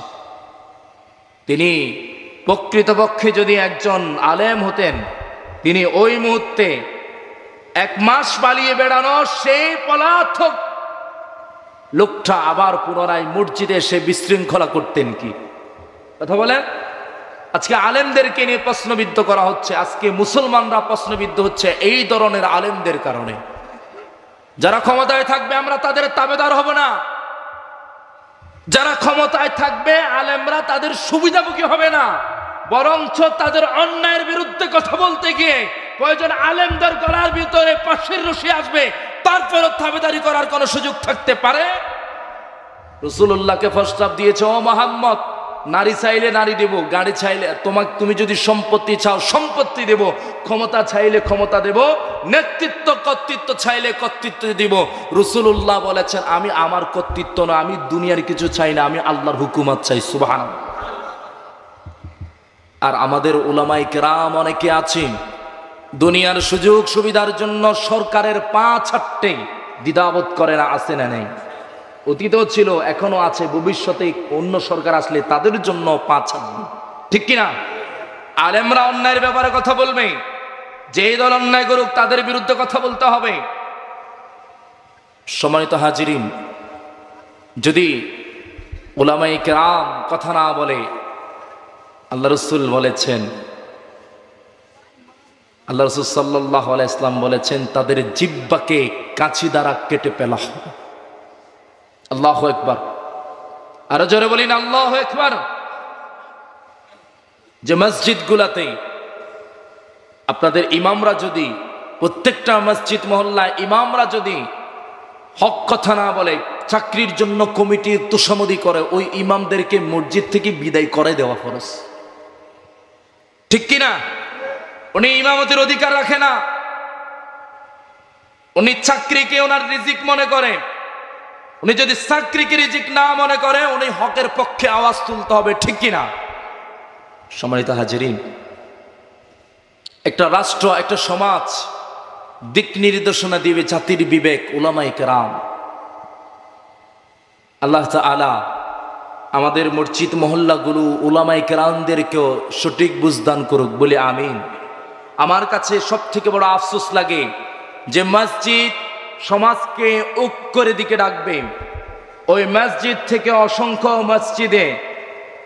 তিনি প্রকৃতপক্ষে যদি একজন আলেম হতেন, তিনি ওই মুহূর্তে 1 মাস পালিয়ে বেড়ানো সেই পলাতক লোকটা আবার পুনরায় মসজিদে এসে বিশৃঙ্খলা করতেন কি? কথা বলেন। আজকে আলেমদেরকে নিয়ে প্রশ্নবিদ্ধ করা হচ্ছে, আজকে মুসলমানরা প্রশ্নবিদ্ধ হচ্ছে এই ধরনের আলেমদের কারণে। যারা ক্ষমতায় থাকবে আমরা তাদের তাবেদার হব না, যারা ক্ষমতায় থাকবে আলেমরা তাদের সুবিধাভোগী হবে না, বরঞ্চ তাদের অন্যায়ের বিরুদ্ধে কথা বলতে গিয়ে প্রয়োজন আলেমদের গলার ভিতরে পাশের রশি আসবে, তারপরও তাবেদারি করার কোন সুযোগ থাকতে পারে? রাসূলুল্লাহকে প্রস্তাব দিয়েছে, ও মুহাম্মদ, নারী চাইলে নারী দেব, গাড়ি চাইলে তুমি যদি সম্পত্তি চাও সম্পত্তি দেব, ক্ষমতা চাইলে ক্ষমতা দেব, নেতৃত্ব কর্তৃত্ব চাইলে কর্তৃত্ব দেব। রাসূলুল্লাহ বলেছেন, আমি আমার কর্তৃত্ব না, আমি দুনিয়ার কিছু চাই না, আমি আল্লাহর হুকুমত চাই। সুবহানাল্লাহ। আর আমাদের উলামায়ে কেরাম অনেকে আছেন দুনিয়ার সুযোগ সুবিধার জন্য সরকারের পা ছাড়তে দ্বিধাবোধ করে না, আছে না নেই? অতীতেও ছিল, এখনো আছে, ভবিষ্যতে অন্য সরকার আসলে তাদের জন্য পা ছাড়বে, ঠিক কিনা? আলেমরা অন্যায়ের ব্যাপারে কথা বলবে, যেই দল অন্যায় করুক তাদের বিরুদ্ধে কথা বলতে হবে। সম্মানিত হাজিরিন, যদি উলামায়ে কেরাম কথা না বলে, আল্লাহ রাসূল বলেছেন, আল্লাহ রাসূল সাল্লাল্লাহু আলাইহি ওয়াসাল্লাম বলেছেন, তাদের জিহ্বাকে কাঁচি দ্বারা কেটে ফেলা হবে। আল্লাহু আকবার। আরো জোরে বলিন আল্লাহু আকবার। যে মসজিদগুলোতে আপনাদের ইমামরা যদি, প্রত্যেকটা মসজিদ মহল্লায় ইমামরা যদি হক কথা না বলে, চাকরির জন্য কমিটি তোষামোদি করে, ওই ইমামদেরকে মসজিদ থেকে বিদায় করে দেওয়া ফরজ, ঠিক কিনা? উনি ইমামতির অধিকার রাখে না, উনি চাকরিকে ওনার রিজিক মনে করে। উনি যদি চাকরিকে রিজিক না মনে করে, উনি হকের পক্ষে আওয়াজ তুলতে হবে, ঠিক কিনা? সম্মানিত হাজিরিন, একটা রাষ্ট্র, একটা সমাজ দিক নির্দেশনা দিবে জাতির বিবেক উলামায়ে কেরাম। আল্লাহ তাআলা আমাদের মসজিদ মহল্লাগুলো উলামায়ে কেরামদেরকেও সঠিক বুঝদান করুক, বলে আমিন। আমার কাছে সব থেকে বড় আফসোস লাগে যে মসজিদ সমাজকে ঐক্যের দিকে ডাকবে, ওই মসজিদ থেকে অসংখ্য মসজিদে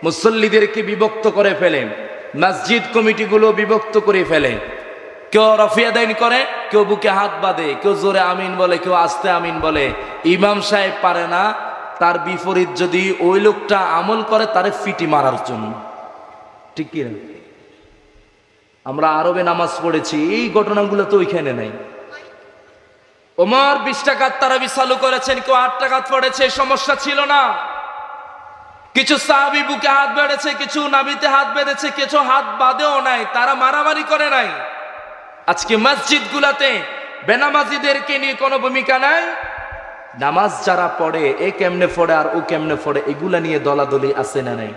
মুসল্লিদেরকে বিভক্ত করে ফেলে, মসজিদ কমিটিগুলো বিভক্ত করে ফেলে। কেউ রফিয়াদাইন করে, কেউ বুকে হাত বাঁধে, কেউ জোরে আমিন বলে, কেউ আস্তে আমিন বলে। ইমাম সাহেব পারে না, তার বিপরীত যদি ওই লোকটা আমল করে তারে ফিটি মারার জন্য, ঠিক কি? আমরা আরবে নামাজ পড়েছি, এই ঘটনাগুলো তো ওইখানে নাই। ওমর 20 টাকার তারাবি চালু করেছেন, কেউ 8 টাকা পড়েছে, সমস্যা ছিল না। কিছু সাহাবী বুকে হাত বেঁধেছে, কিছু নাভিতে হাত বেঁধেছে, কিছু হাত বাঁধেও নাই, তারা মারামারি করে নাই। আজকে মসজিদগুলোতে বেনামাজিদেরকে নিয়ে কোনো ভূমিকা নাই। নামাজ যারা পড়ে, এ কেমনে পড়ে আর ও কেমনে পড়ে, এগুলা নিয়ে দলাদলি আছে না নাই?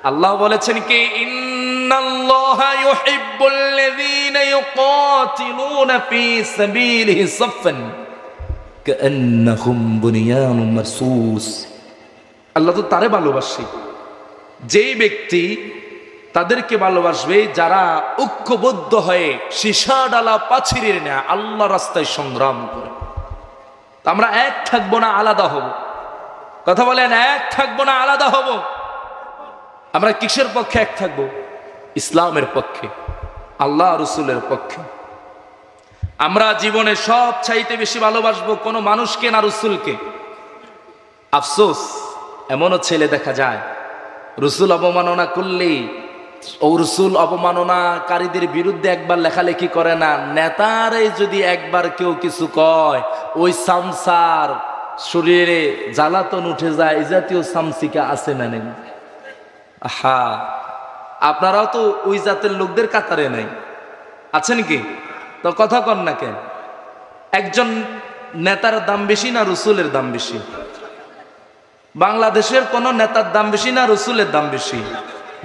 আল্লাহ বলেছেন কি, ইন্নাল্লাহা ইউহিব্বুল্লাযীনা ইউকাতিলুনা ফী সাবিলিহি সাফফান কাআন্নাহুম বুনিয়ানুম মারসুস। আল্লাহ তো তারে ভালোবাসে, যেই ব্যক্তি তাদেরকে ভালোবাসবে যারা ঐক্যবদ্ধ হয়ে সীসা ডালা পাছিরের নেয় আল্লাহ রাস্তায় সংগ্রাম করে। আমরা এক থাকবো না, আলাদা হব। কথা বলেন, এক থাকবো না, আলাদা হব। আমরা কিসের পক্ষে এক থাকবো? ইসলামের পক্ষে, আল্লাহ রসুলের পক্ষে। আমরা জীবনে সব চাইতে বেশি ভালোবাসবো কোনো মানুষকে না, রসুলকে। আফসোস, এমনও ছেলে দেখা যায় রসুল অবমাননা করলেই ও রসুল অবমাননাকারীদের বিরুদ্ধে একবার লেখালেখি করে না, নেতারে যদি একবার কেউ কিছু কয়, ওই সামসার শরীরে জ্বালাতন উঠে যায়। এই জাতীয় সামসিকা আছে না নেই? হা, আপনারাও তো ওই জাতের লোকদের কাতারে নাই, আছেন কি? তো কথা কন না কেন? একজন নেতার দাম বেশি না রসুলের দাম বেশি? বাংলাদেশের কোন নেতার দাম বেশি না রসুলের দাম বেশি?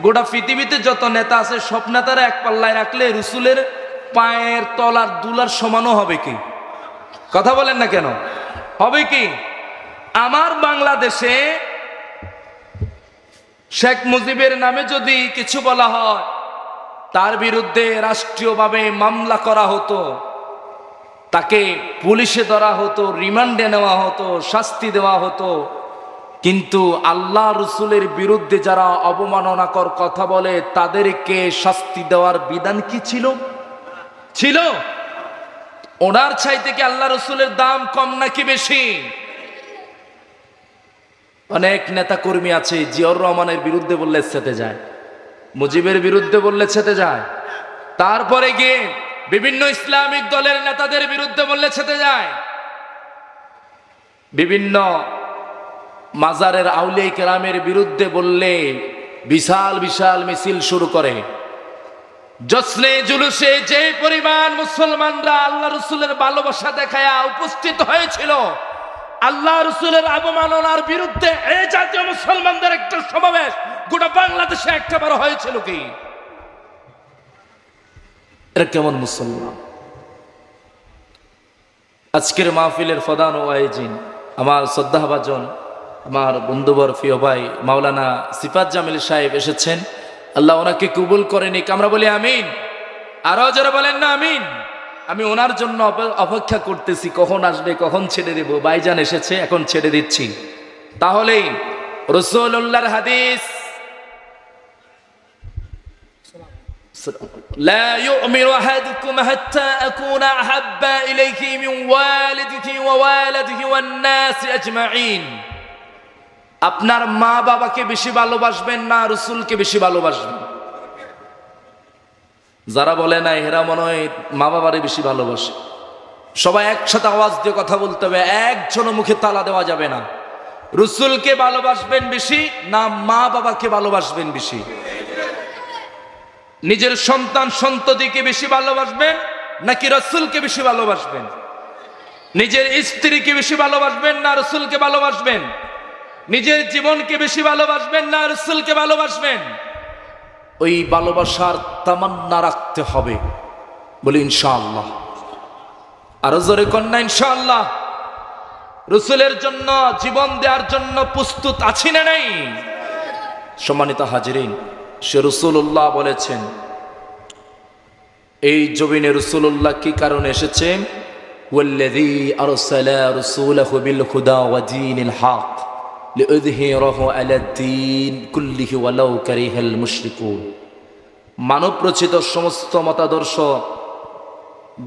গোটা পৃথিবীতে যত নেতা আছে সব নেতারা এক পাল্লায় রাখলে রসুলের পায়ের তলার দুলার সমানও হবে কি? কথা বলেন না কেন? হবে কি? আমার বাংলাদেশে শেখ মুজিবের নামে যদি কিছু বলা হয়, তার বিরুদ্ধে রাষ্ট্রীয়ভাবে মামলা করা হতো, তাকে পুলিশে ধরা হতো, রিমান্ডে নেওয়া হতো, শাস্তি দেওয়া হতো। কিন্তু আল্লাহ রসুলের বিরুদ্ধে যারা অবমাননাকর কথা বলে তাদেরকে শাস্তি দেওয়ার বিধান কি ছিল? ছিল। ওনার চাইতে কি আল্লাহ রসুলের দাম কম নাকি বেশি? অনেক নেতা কর্মী আছে জিয়াউর রহমানের বিরুদ্ধে বললে ছেতে যায়, মুজিবের বিরুদ্ধে বললে ছেতে যায়, তারপরে গিয়ে বিভিন্ন ইসলামিক দলের নেতাদের বিরুদ্ধে বললে ছেতে যায়, বিভিন্ন মাজারের আউলিয়া কেরামের বিরুদ্ধে বললে বিশাল বিশাল মিছিল শুরু করে। জশ্নে জুলুসে যে পরিমাণ মুসলমানরা আল্লাহ রসুলের ভালোবাসা দেখায়া উপস্থিত হয়েছিল, আল্লাহ রসুলের অবমাননার বিরুদ্ধে এই জাতীয় মুসলমানদের একটা সমাবেশ গোটা বাংলাদেশে একটা বার হয়েছিল কি? এরা কেমন মুসলমান? আজকের মাহফিলের প্রধান ওয়াইজিন আমার শ্রদ্ধাভাজন, আমার বন্ধুবর প্রিয় ভাই মাওলানা সিফাত জামিল সাহেব এসেছেন। আল্লাহ ওনাকে কবুল করে নিক, আমরা বলি আমিন। আরো যারা বলেন না আমিন। আমি ওনার জন্য অপেক্ষা করতেছি, কখন আসবে, কখন ছেড়ে দেব। ভাইজান এসেছে, এখন ছেড়ে দিচ্ছি। তাহলেই রাসূলুল্লাহর হাদিস, লা ইউমিনু আহাদুকুম হাত্তা আকুনা আহাব্বা ইলাইহি মিন ওয়ালিদিহি ওয়া ওয়ালাদিহি ওয়ান নাস আজমাইন। আপনার মা বাবাকে বেশি ভালোবাসবেন না রাসূলকে বেশি ভালোবাসবেন? যারা বলে না এরা মনে হয় মা বাবারে বেশি ভালোবাসে। সবাই একসাথে আওয়াজ দিয়ে কথা বলতে হবে, একজনের মুখে তালা দেওয়া যাবে না। রাসূলকে ভালোবাসবেন বেশি না মা বাবাকে ভালোবাসবেন বেশি? নিজের সন্তান সন্ততিকে বেশি ভালোবাসবেন নাকি রাসূলকে বেশি ভালোবাসবেন? নিজের স্ত্রীকে বেশি ভালোবাসবেন না রাসূলকে ভালোবাসবেন? নিজের জীবনকে বেশি ভালোবাসবেন না রাসূলকে ভালোবাসবেন? ওই ভালোবাসার তামান্না রাখতে হবে, বলি ইনশাআল্লাহ। আরো জোরে কন্যা ইনশাআল্লাহ। রাসূলের জন্য জীবন দেওয়ার জন্য প্রস্তুত আছি না নাই? সম্মানিত হাজিরিন, সে রাসূলুল্লাহ বলেছেন, এই জমিনে রাসূলুল্লাহ কি কারণে এসেছেন? ওয়াল্লাযী আরসালা রাসূলাহু বিল হুদা ওয়া দীনিল হক লিইযহিরাহু আলাদ-দীন কুল্লিহি ওয়ালাউ কারিহাল মুশরিকুন। মানব রচিত সমস্ত মতাদর্শ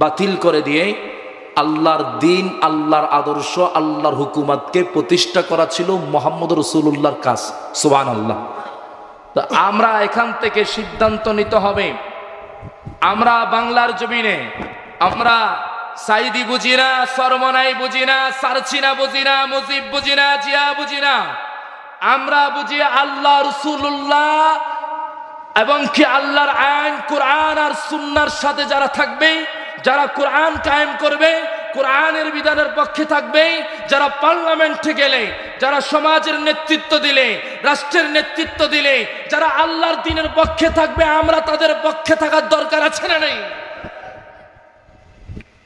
বাতিল করে দিয়ে আল্লাহর দিন, আল্লাহর আদর্শ, আল্লাহর হুকুমাতকে প্রতিষ্ঠা করা ছিল মুহাম্মদ রাসূলুল্লাহর কাজ। সুবহানাল্লাহ। তো আমরা এখান থেকে সিদ্ধান্ত নিতে হবে, আমরা বাংলার জমিনে আমরা সাইদি বুঝি না, সরমনাই বুঝি না, সারচিনা বুঝি না, মুজিব বুঝি না, জিয়া বুঝি না। আমরা বুঝি আল্লাহ রাসূলুল্লাহ এবং কি আল্লাহর আইন কোরআন আর সুন্নাহর সাথে যারা থাকবে, যারা কোরআন কায়েম করবে, কোরআনের বিধানের পক্ষে থাকবে, যারা পার্লামেন্টে গেলে, যারা সমাজের নেতৃত্ব দিলে, রাষ্ট্রের নেতৃত্ব দিলে, যারা আল্লাহর দ্বীনের পক্ষে থাকবে, আমরা তাদের পক্ষে থাকার দরকার আছে না নেই?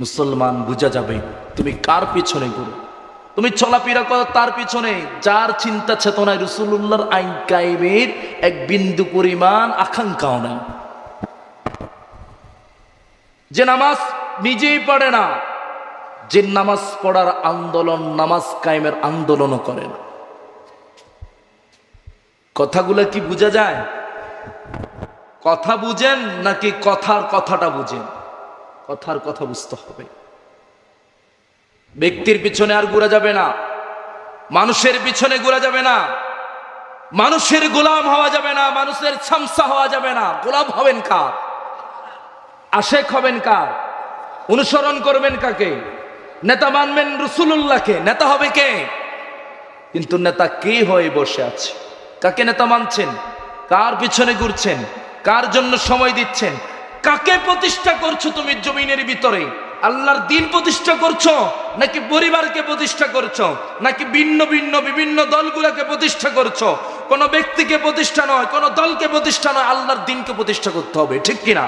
মুসলমান বুঝা যাবে তুমি কার পিছনে ঘুরো, তুমি চলাফেরা করো তার পিছনে যার চিন্তা চেতনায় রাসূলুল্লাহর আইন কায়েমের এক বিন্দু পরিমাণ আকাঙ্ক্ষাও নাই, যে নামাজ নিজেই পড়ে না, যে নামাজ পড়ার আন্দোলন, নামাজ কায়েমের আন্দোলনও করে না। কথাগুলো কি বোঝা যায়? কথা বুঝেন নাকি কথার কথাটা বুঝেন? কথার কথা বুঝতে হবে। ব্যক্তির পিছনে আর ঘোরা যাবে না, মানুষের পিছনে ঘোরা যাবে না, মানুষের গোলাম হওয়া যাবে না, মানুষের ছামসা হওয়া যাবে না। গোলাম হবেন কার? আশেক হবেন কার? অনুসরণ করবেন কাকে? নেতা মানবেন রাসূলুল্লাহকে। নেতা হবে কে? কিন্তু নেতা কে হয়ে বসে আছে? কাকে নেতা মানছেন? কার পিছনে ঘুরছেন? কার জন্য সময় দিচ্ছেন? কাকে প্রতিষ্ঠা করছো তুমি জমিনের ভিতরে? আল্লাহর দ্বীন প্রতিষ্ঠা করছো নাকি পরিবারকে প্রতিষ্ঠা করছো, নাকি ভিন্ন ভিন্ন বিভিন্ন দলগুলোকে প্রতিষ্ঠা করছো? কোন ব্যক্তিকে প্রতিষ্ঠা নয়, কোন দলকে প্রতিষ্ঠা নয়, আল্লাহর দ্বীনকে প্রতিষ্ঠা করতে হবে। ঠিক কিনা?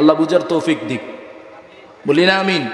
আল্লাহ বুঝার তৌফিক দিক, বলি না আমিন।